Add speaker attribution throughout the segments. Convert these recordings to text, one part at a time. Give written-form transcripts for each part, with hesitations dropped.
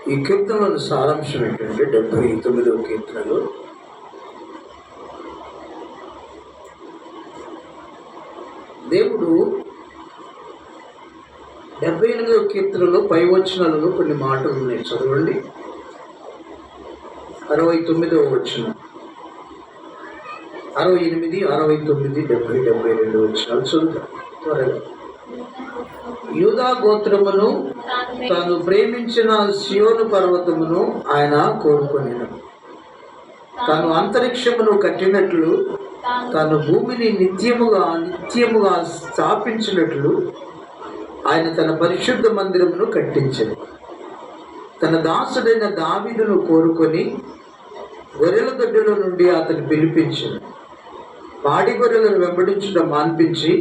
Speaker 1: ఈ కీర్తనలో సారాంశం ఏంటంటే 79వ కీర్తనలో దేవుడు 78వ కీర్తనలో పై వచనాలలో కొన్ని మాటలు ఉన్నాయి, చదవండి. 69వ వచనం, 68, 69, 70, 72 వచనాలు చదువుతాం త్వరగా. యూదా గోత్రమును తాను ప్రేమించిన సియోను పర్వతమును ఆయన కోరుకొనెను. తాను అంతరిక్షమును కట్టినట్లు, తాను భూమిని నిత్యముగా స్థాపించినట్లు ఆయన తన పరిశుద్ధ మందిరమును కట్టించెను. తన దాసుడైన దావీదును కోరుకొని గొర్రెల దొడ్డుల నుండి అతను పిలిపించెను. పాడి గొర్రెలను వెంబడించడం మాన్పించి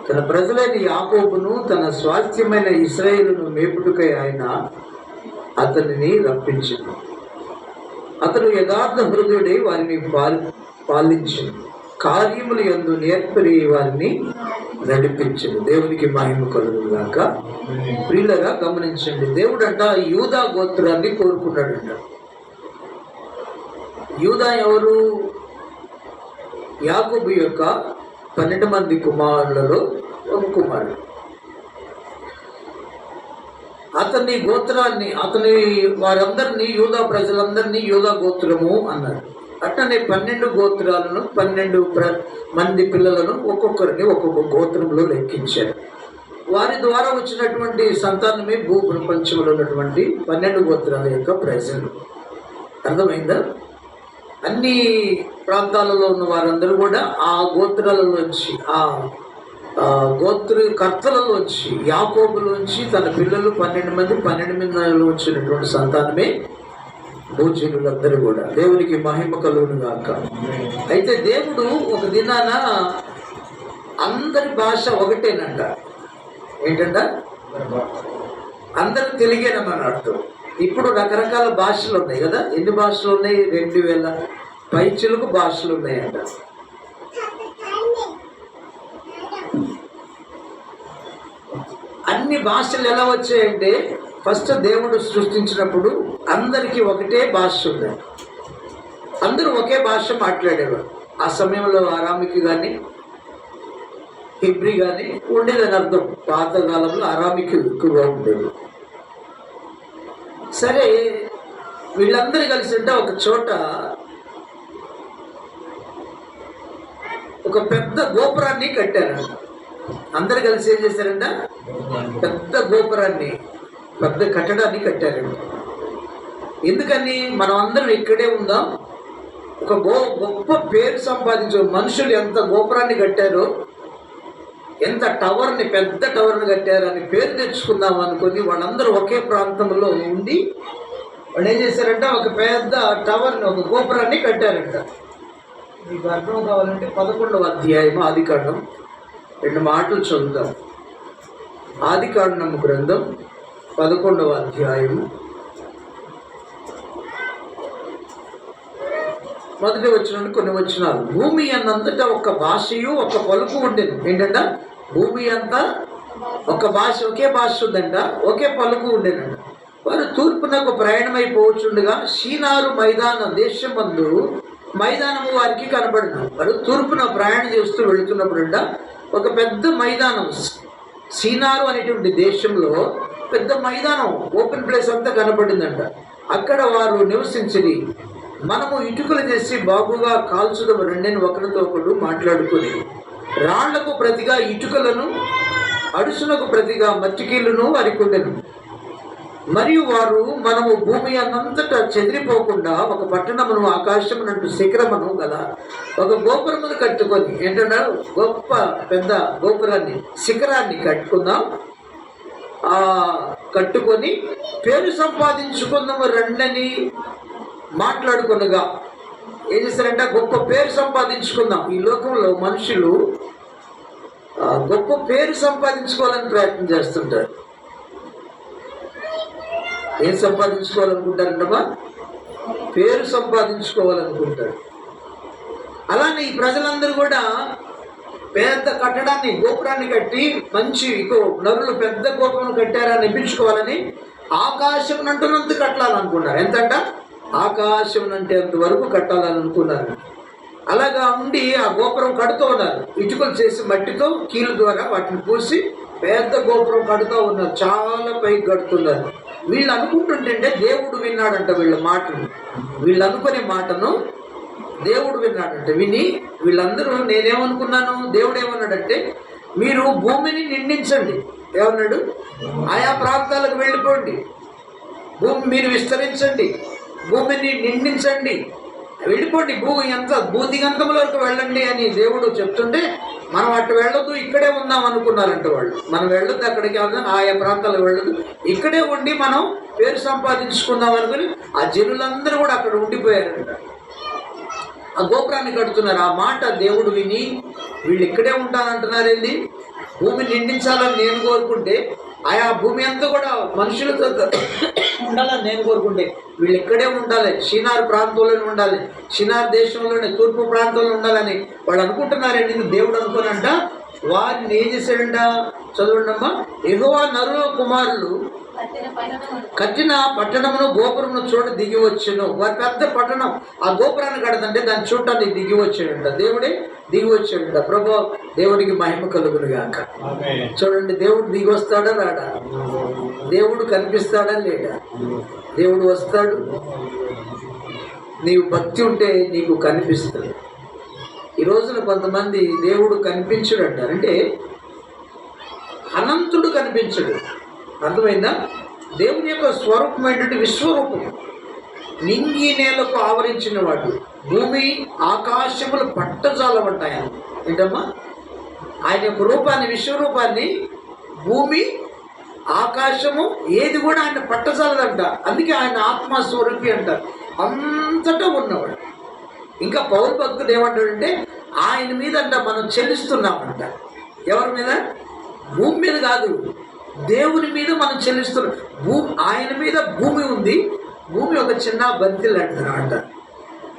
Speaker 1: తన ప్రజలైన యాకోబును తన స్వాస్థ్యమైన ఇశ్రాయేలును మేపుటకై ఆయన అతనిని రప్పించెను. అతను యథార్థ హృదయుడై వారిని పాలించెను, కార్యములు యందు నేర్పరి వారిని నడిపించెను. దేవునికి మహిమ కలుగును గాక. ప్రియులరా గమనించండి, దేవుడంట యూదా గోత్రాన్ని కోరుకున్నాడంట. యూదా ఎవరు? యాకోబు యొక్క 12 మంది కుమారులలో ఒక కుమారుడు. అతని గోత్రాన్ని, వారందరినీ, యూదా ప్రజలందరినీ యూదా గోత్రము అన్నారు. అట్లనే 12 గోత్రాలను, 12 మంది పిల్లలను ఒక్కొక్కరిని ఒక్కొక్క గోత్రంలో లెక్కించారు. వారి ద్వారా వచ్చినటువంటి సంతానమే భూ ప్రపంచంలో ఉన్నటువంటి 12 గోత్రాల యొక్క ప్రజలు. అర్థమైందా? అన్ని ప్రాంతాలలో ఉన్న వారందరూ కూడా ఆ గోత్రాలలోంచి, ఆ గోత్రకర్తలలోంచి, యాకోబులోంచి తన పిల్లలు 12 మంది, 12 మందిలో వచ్చినటువంటి సంతానమే భూజనులందరూ కూడా. దేవునికి మహిమ కలుగును గాక. అయితే దేవుడు ఒక దినాన అందరి భాష ఒకటేనంట. ఏంటంట? అందరూ తెలుగేనని అర్థం. ఇప్పుడు రకరకాల భాషలు ఉన్నాయి కదా. ఎన్ని భాషలు ఉన్నాయి? 2000 పైచిలకు భాషలు ఉన్నాయంట. అన్ని భాషలు ఎలా వచ్చాయంటే, ఫస్ట్ దేవుడు సృష్టించినప్పుడు అందరికీ ఒకటే భాష ఉంది. అందరూ ఒకే భాష మాట్లాడేవారు. ఆ సమయంలో అరామిక్ కానీ హిబ్రీ కానీ ఉండేదని అర్థం. పాతకాలంలో అరామిక్ ఎక్కువగా ఉండేది. సరే, వీళ్ళందరూ కలిసి ఉంటే ఒక చోట ఒక పెద్ద గోపురాన్ని కట్టారంట. అందరు కలిసి ఏం చేశారంట? పెద్ద గోపురాన్ని, పెద్ద కట్టడాన్ని కట్టారంట. ఎందుకని? మనం అందరం ఇక్కడే ఉందాం, ఒక గొప్ప పేరు సంపాదించే మనుషులు ఎంత గోపురాన్ని కట్టారో, ఎంత టవర్ని, పెద్ద టవర్ని కట్టారని పేరు తెచ్చుకుందాం అనుకుని వాళ్ళందరూ ఒకే ప్రాంతంలో ఉండి వాళ్ళు ఏం చేశారంట? ఒక పెద్ద టవర్ని, ఒక గోపురాన్ని కట్టారంట. మీకు అర్థం కావాలంటే 11వ అధ్యాయం ఆదికాండం 2 మాటలు చదువుతాం. ఆదికాండం గ్రంథం 11వ అధ్యాయము మొదటి వచనం, కొన్ని వచనాలు. భూమి అన్నంతటా ఒక భాషయు ఒక పలుకు ఉండేది. ఏంటంట? భూమి అంతా ఒక భాష, ఒకే భాష ఉందంట, ఒకే పలుకు ఉండేదంట. వారు తూర్పునకు ప్రయాణమైపోవచ్చుండగా షీనారు మైదాన దేశమందు మైదానము వారికి కనబడిన. వారు తూర్పున ప్రయాణం చేస్తూ వెళుతున్నప్పుడంట ఒక పెద్ద మైదానం, షీనారు అనేటువంటి దేశంలో పెద్ద మైదానం, ఓపెన్ ప్లేస్ అంతా కనబడిందంట. అక్కడ వారు నివసించి, మనము ఇటుకలు చేసి బాగుగా కాల్చుదము రెండని ఒకరితో ఒకడు మాట్లాడుకొని, రాళ్లకు ప్రతిగా ఇటుకలను, అడుసులకు ప్రతిగా మట్టికీళ్ళను వారికొండెను. మరియు వారు, మనము భూమి అన్నంతటా చెదిరిపోకుండా ఒక పట్టణమును, ఆకాశమునంటూ శిఖరమును గల ఒక గోపురమును కట్టుకొని, ఏంటంటే గొప్ప పెద్ద గోపురాన్ని, శిఖరాన్ని కట్టుకొని పేరు సంపాదించుకుందాము రండని మాట్లాడుకొనగా ఏం చేస్తారంటే, గొప్ప పేరు సంపాదించుకుందాం. ఈ లోకంలో మనుషులు గొప్ప పేరు సంపాదించుకోవాలని ప్రయత్నం చేస్తుంటారు. ఏం సంపాదించుకోవాలనుకుంటారంటమ్మా? పేరు సంపాదించుకోవాలనుకుంటారు. అలానే ఈ ప్రజలందరూ కూడా పెద్ద కట్టడాన్ని, గోపురాన్ని కట్టి, మంచి నరులు పెద్ద గోపురం కట్టారని నిపించుకోవాలని ఆకాశం అంటున్నంత కట్టాలనుకున్నారు. ఎంతంట? ఆకాశం అంటేంత వరకు కట్టాలని అనుకున్నారు. అలాగా ఉండి ఆ గోపురం కడుతూ ఉన్నారు. ఇటుకలు చేసి మట్టితో కీలు ద్వారా వాటిని పూసి పెద్ద గోపురం కడుతూ ఉన్నారు. చాలా పైకి కడుతున్నారు. వీళ్ళు అనుకుంటుంటే దేవుడు విన్నాడంట వీళ్ళ మాటను. వీళ్ళు అనుకునే మాటను దేవుడు విన్నాడంట. విని వీళ్ళందరూ, నేనేమనుకున్నాను, దేవుడు ఏమన్నాడంటే, మీరు భూమిని నిండించండి. ఏమన్నాడు? ఆయా ప్రాంతాలకు వెళ్ళిపోండి, భూమి మీరు విస్తరించండి, భూమిని నిండించండి, వెళ్ళిపోండి, భూదిగంతములకు వెళ్ళండి అని దేవుడు చెప్తుంటే, మనం అటు వెళ్ళొద్దు, ఇక్కడే ఉందాం అనుకున్నారంట వాళ్ళు. మనం వెళ్ళొద్దు అక్కడికి, ఆయా ప్రాంతాలకు వెళ్ళొద్దు, ఇక్కడే ఉండి మనం పేరు సంపాదించుకుందాం అనుకుని ఆ జనులందరూ కూడా అక్కడ ఉండిపోయారంట. ఆ గోపురాన్ని కడుతున్నారు. ఆ మాట దేవుడు విని, వీళ్ళు ఇక్కడే ఉంటానంటున్నారేంది, భూమి నిండించాలని నేను కోరుకుంటే, ఆయా భూమి అంతా కూడా మనుషులతో ఉండాలని నేను కోరుకుంటే, వీళ్ళు ఇక్కడే ఉండాలి, షినార్ ప్రాంతంలోనే ఉండాలి, షినార్ దేశంలోనే తూర్పు ప్రాంతంలో ఉండాలని వాళ్ళు అనుకుంటున్నారండి. దేవుడు అనుకోనంట వారిని ఏం చేశాడంట? చదవండమ్మా. యెహోవా నరుల కుమారులు కట్టిన పట్టణమును గోపురమును చూడ దిగి వచ్చును. వారి పెద్ద పట్టణం ఆ గోపురాన్ని కడతంటే దాన్ని చూడటానికి దిగి వచ్చాడంట. దేవుడే దిగి వచ్చాడంట. ప్రభు దేవుడికి మహిమ కలుగును గాక. చూడండి, దేవుడు దిగి వస్తాడా రాడా? దేవుడు కనిపిస్తాడా లేడా? దేవుడు వస్తాడు. నీవు భక్తి ఉంటే నీకు కనిపిస్తుంది. ఈ రోజున కొంతమంది దేవుడు కనిపించడు అంటారు. అంటే అనంతుడు కనిపించడు. అర్థమైందా? దేవుని యొక్క స్వరూపం ఏంటంటే విశ్వరూపం. నింగి నేలకు ఆవరించిన వాడు, భూమి ఆకాశములు పట్టజాలమంటాయి. ఏంటమ్మా? ఆయన యొక్క రూపాన్ని, విశ్వరూపాన్ని భూమి ఆకాశము ఏది కూడా ఆయన పట్టజాలదంట. అందుకే ఆయన ఆత్మస్వరూపి అంటారు. అంతటా ఉన్నవాడు. ఇంకా పౌరు భక్తుడు ఏమంటాడంటే, ఆయన మీద అంట మనం చెల్లిస్తున్నామంట. ఎవరి మీద? భూమి మీద కాదు, దేవుని మీద మనం చెల్లిస్తున్నాం. ఆయన మీద భూమి ఉంది. భూమి ఒక చిన్న బంతిలు అంట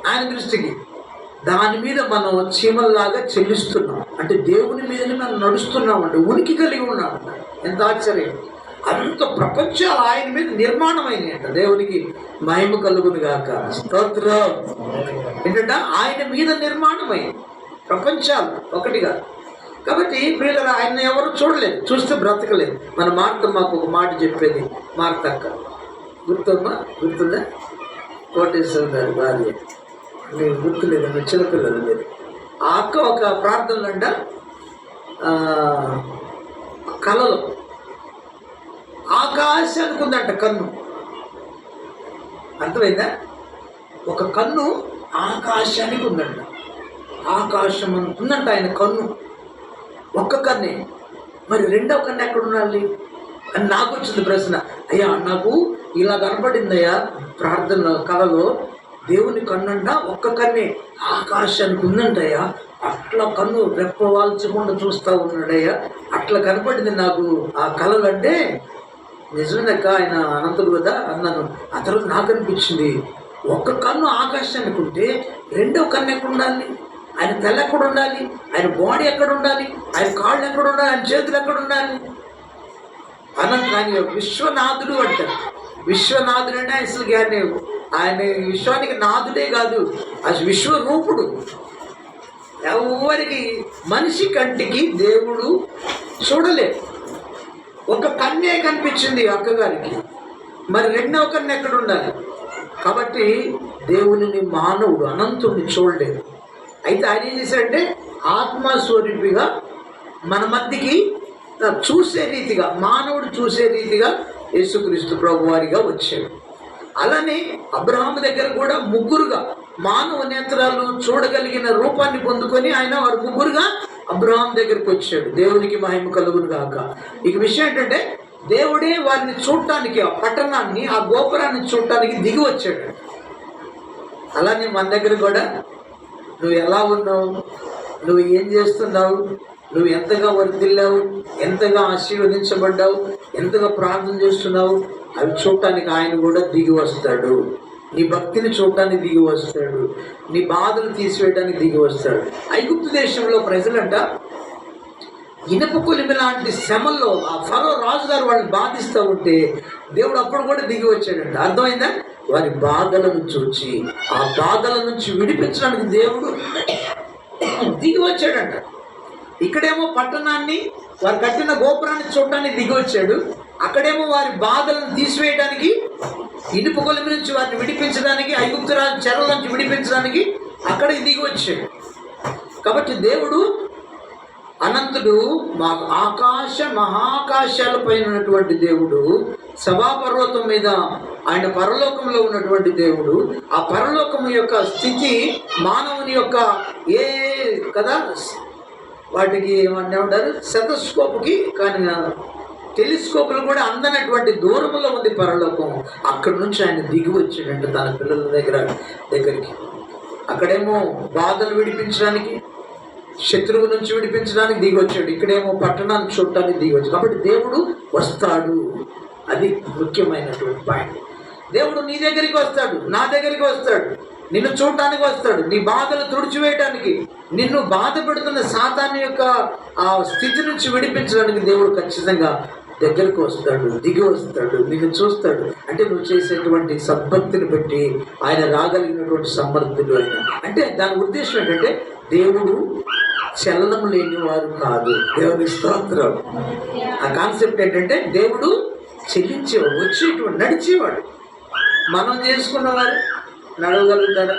Speaker 1: ఆయన దృష్టికి. దాని మీద మనం చీమల్లాగా చెల్లిస్తున్నాం. అంటే దేవుని మీదనే మనం నడుస్తున్నామంట, ఉనికి కలిగి ఉన్నామంట. ఎంత ఆశ్చర్యం! అంత ప్రపంచాలు ఆయన మీద నిర్మాణమైనవి అంట. దేవునికి మహిమ కలుగును గాక. స్తోత్రం. ఏంటంటే ఆయన మీద నిర్మాణమైంది ప్రపంచాలు, ఒకటిగా. కాబట్టి వీళ్ళ ఆయన ఎవరు చూడలేదు, చూస్తే బ్రతకలేదు. మన మార్త మాకు ఒక మాట చెప్పేది, మార్తక్క గుర్తుందా? కోటేశ్వర గారి భార్య. మీకు గుర్తులేదు, మీ చిన్నపిల్లలు మీరు. ఆ అక్క ఒక ప్రార్థనలు అంట, కళలో ఆకాశానికి ఉందంట కన్ను. అర్థమైందా? ఒక కన్ను ఆకాశానికి ఉందంట. ఆకాశం ఉందంట ఆయన కన్ను, ఒక్క కన్నే. మరి రెండవ కన్ను ఎక్కడ ఉండాలి అని నాకు వచ్చింది ప్రశ్న. అయ్యా, నాకు ఇలా కనపడిందయ్యా ప్రార్థన కళలో, దేవుని కన్నంట ఒక్క కన్నే ఆకాశానికి ఉందంటయ్యా. అట్లా కన్ను రెప్పవాల్చకుండా చూస్తూ ఉన్నాడయ్యా. అట్లా కనపడింది నాకు ఆ కళలు. అంటే నిజమేనక్క, ఆయన అనంతుడు కదా అన్నాను. ఆ తర్వాత నాకు అనిపించింది, ఒక్క కన్ను ఆకాశానికి ఉంటే రెండవ కన్ను ఎక్కడ ఉండాలి? ఆయన తల ఎక్కడ ఉండాలి? ఆయన బాడీ ఎక్కడ ఉండాలి? ఆయన కాళ్ళు ఎక్కడ ఉండాలి? ఆయన చేతులు ఎక్కడ ఉండాలి? ఆయన విశ్వనాథుడు అంటారు. విశ్వనాథుడు అంటే అసలు ఆయన విశ్వానికి నాథుడే కాదు, అసలు విశ్వరూపుడు. ఎవరికి మనిషి కంటికి దేవుడు చూడలేదు. ఒక కన్నే కనిపించింది అక్కగారికి, మరి రెండవ కన్ను ఎక్కడ ఉండాలి? కాబట్టి దేవునిని మానవుడు అనంతుడిని చూడలేదు. అయితే ఆయన ఏం చేశాడంటే ఆత్మస్వరూపిగా మన మధ్యకి చూసే రీతిగా, మానవుడు చూసే రీతిగా యేసుక్రీస్తు ప్రభువారిగా వచ్చాడు. అలానే అబ్రహాము దగ్గర కూడా ముగ్గురుగా మానవ నేత్రాలు చూడగలిగిన రూపాన్ని పొందుకొని ఆయన వారు ముగ్గురుగా అబ్రహాం దగ్గరికి వచ్చాడు. దేవునికి మహిమ కలుగును గాక. ఇక విషయం ఏంటంటే, దేవుడే వారిని చూడటానికి, ఆ పట్టణాన్ని, ఆ గోపురాన్ని చూడటానికి దిగి వచ్చాడు. అలానే మన దగ్గర కూడా నువ్వు ఎలా ఉన్నావు, నువ్వు ఏం చేస్తున్నావు, నువ్వు ఎంతగా వర్ధిల్లావు, ఎంతగా ఆశీర్వదించబడ్డావు, ఎంతగా ప్రార్థన చేస్తున్నావు, అవి చూడటానికి ఆయన కూడా దిగి వస్తాడు. నీ భక్తిని చూడటానికి దిగి వస్తాడు. నీ బాధలు తీసివేయడానికి దిగి వస్తాడు. ఐగుప్తు దేశంలో ప్రజలంట ఇనుప కొలిమి లాంటి శ్రమల్లో ఆ ఫరో రాజుగారు వాళ్ళని బాధిస్తూ ఉంటే దేవుడు అప్పుడు కూడా దిగి వచ్చాడంట. అర్థమైందా? వారి బాధలను చూచి ఆ బాధల నుంచి విడిపించడానికి దేవుడు దిగి వచ్చాడంట. ఇక్కడేమో పట్టణాన్ని, వారు కట్టిన గోపురాన్ని చూడటానికి దిగి వచ్చాడు. అక్కడేమో వారి బాధలను తీసివేయడానికి, ఇనుప కొలిమి నుంచి వారిని విడిపించడానికి, ఐగుప్తు రాజు చెరల నుంచి విడిపించడానికి అక్కడికి దిగి వచ్చాడు. కాబట్టి దేవుడు అనంతుడు, మా ఆకాశ మహాకాశాల పైన ఉన్నటువంటి దేవుడు, సభాపర్వతం మీద ఆయన పరలోకంలో ఉన్నటువంటి దేవుడు. ఆ పరలోకం యొక్క స్థితి మానవుని యొక్క కదా వాటికి ఏమంటారు, సెతస్కోప్కి కానీ టెలిస్కోపులు కూడా అందనటువంటి దూరంలో ఉంది పరలోకం. అక్కడి నుంచి ఆయన దిగి వచ్చిందంటే తన పిల్లల దగ్గరికి. అక్కడేమో బాధలు విడిపించడానికి, శత్రువు నుంచి విడిపించడానికి దిగి వచ్చాడు. ఇక్కడేమో పట్టణాన్ని చూడటానికి దిగి వచ్చాడు. కాబట్టి దేవుడు వస్తాడు, అది ముఖ్యమైనటువంటి పాయింట్. దేవుడు నీ దగ్గరికి వస్తాడు, నా దగ్గరికి వస్తాడు, నిన్ను చూడటానికి వస్తాడు, నీ బాధలు తుడిచివేయటానికి, నిన్ను బాధ పెడుతున్న సాతాను యొక్క ఆ స్థితి నుంచి విడిపించడానికి దేవుడు ఖచ్చితంగా దగ్గరకు వస్తాడు, దిగి వస్తాడు, నిన్ను చూస్తాడు. అంటే నువ్వు చేసేటువంటి సద్భక్తిని బట్టి ఆయన రాగలిగినటువంటి సమర్థుడు ఆయన. అంటే దాని ఉద్దేశం ఏంటంటే దేవుడు చలనం లేనివారు కాదు. దేవుని స్తోత్రం. ఆ కాన్సెప్ట్ ఏంటంటే దేవుడు చెల్లించేవాడు, వచ్చేటువంటి నడిచేవాడు. మనం చేసుకున్నవారు నడవగలుగుతారా?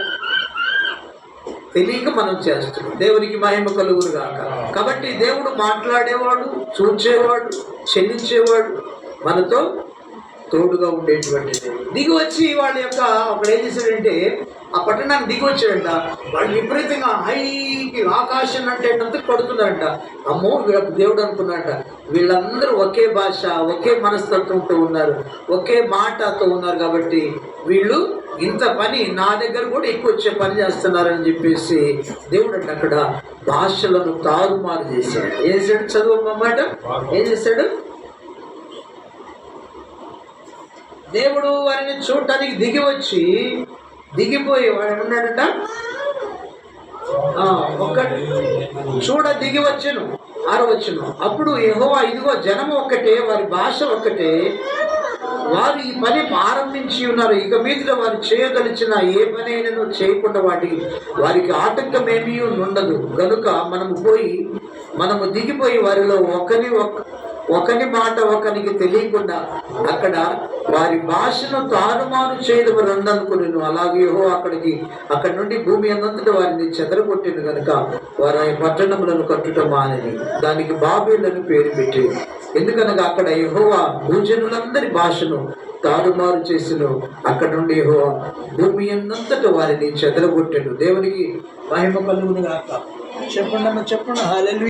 Speaker 1: తెలియక మనం చేస్తున్నాం. దేవునికి మహిమ కలుగును గాక. కాబట్టి దేవుడు మాట్లాడేవాడు, చూచేవాడు, చెల్లించేవాడు, మనతో తోడుగా ఉండేటువంటి దేవుడు. దిగి వచ్చి వాళ్ళ యొక్క అక్కడ ఏం చేశాడంటే ఆ పట్టణాన్ని దిగి వచ్చాడంట. వాళ్ళు విపరీతంగా హైకి ఆకాశం అంటే పడుతున్నారంట. అమ్మో దేవుడు అనుకున్నారంట, వీళ్ళందరూ ఒకే భాష, ఒకే మనస్తత్వంతో ఉన్నారు, ఒకే మాటతో ఉన్నారు, కాబట్టి వీళ్ళు ఇంత పని నా దగ్గర కూడా ఎక్కువ వచ్చే పని చేస్తున్నారని చెప్పేసి దేవుడు అంటే అక్కడ భాషలను తారుమారు చేశాడు. ఏం చేశాడు? చదువు అన్నమాట. ఏం చేశాడు? దేవుడు వారిని చూడటానికి దిగి వచ్చి దిగిపోయి వాడు ఏమన్నాడట, చూడ దిగి వచ్చును 6వ వచనం. అప్పుడు యెహోవా, ఇదిగో జనము ఒక్కటే, వారి భాష ఒక్కటే, వారు ఈ పని ఆరంభించి ఉన్నారు. ఇక మీదట వారు చేయదలిచిన ఏ పని అయినా చేయకుండా వారికి ఆటంకమేమీ ఉండదు. కనుక మనము దిగిపోయి వారిలో ఒకని మాట ఒకనికి తెలియకుండా అక్కడ వారి భాషను తారుమారు చేయడం రండనుకునేను. అలాగే యెహోవా అక్కడి నుండి భూమి అంతటా వారిని చెదరగొట్టింది. కనుక వారు ఆ పట్టణములను కట్టుట మానని దానికి బాబేలు అని పేరు పెట్టి, ఎందుకనగా అక్కడ యెహోవా భూజనులందరి భాషను తారుమారు చేసిన. అక్కడ నుండి యెహోవా భూమి అంతటా వారిని చెదరగొట్టెను. దేవునికి మహిమ కలుగును గాక. చెప్పండి హల్లెలూయా.